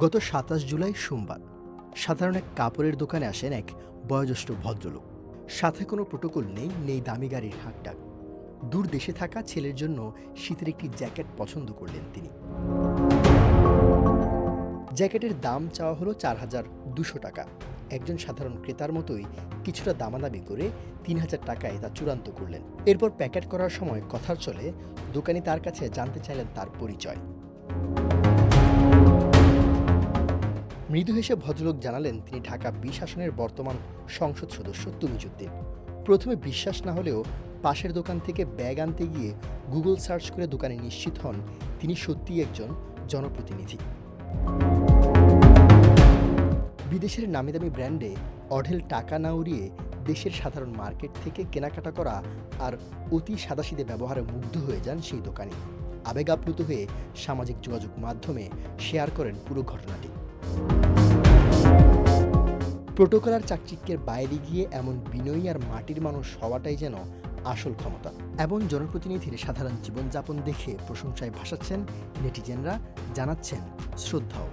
গত ২৭ জুলাই সোমবার সাধারণ এক কাপড়ের দোকানে আসেন এক বয়োজ্যেষ্ঠ ভদ্রলোক। সাথে কোনো প্রোটোকল নেই, নেই দামি গাড়ির হাঁকডাক। দূর দেশে থাকা ছেলের জন্য শীতের একটি জ্যাকেট পছন্দ করলেন তিনি। জ্যাকেটের দাম চাওয়া হলো ৪,২০০ টাকা। একজন সাধারণ ক্রেতার মতোই কিছুটা দামাদামি করে ৩,০০০ টাকায় তা চূড়ান্ত করলেন। এরপর প্যাকেট করার সময় কথার চলে দোকানি তার কাছে জানতে চাইলেন তার পরিচয়। মৃদু হেসে ভদ্রলোক জানালেন তিনি ঢাকা ২০ আসনের বর্তমান সংসদ সদস্য তুমিজুদ্দিন। প্রথমে বিশ্বাস না হলেও পাশের দোকান থেকে ব্যাগ আনতে গিয়ে গুগল সার্চ করে দোকানে নিশ্চিত হন তিনি সত্যিই একজন জনপ্রতিনিধি। বিদেশের নামিদামি ব্র্যান্ডে অঢেল টাকা না উড়িয়ে দেশের সাধারণ মার্কেট থেকে কেনাকাটা করা আর অতি সাদাসিধে ব্যবহারে মুগ্ধ হয়ে যান সেই দোকানি। আবেগ আপ্লুত হয়ে সামাজিক যোগাযোগ মাধ্যমে শেয়ার করেন পুরো ঘটনাটি। প্রোটোকল আর চাকচিক্যের বাইরে গিয়ে এমন বিনয়ী আর মাটির মানুষ হওয়াটাই যেন আসল ক্ষমতা। এমন জনপ্রতিনিধির সাধারণ জীবনযাপন দেখে প্রশংসায় ভাসাচ্ছেন নেটিজেনরা, জানাচ্ছেন শ্রদ্ধাও।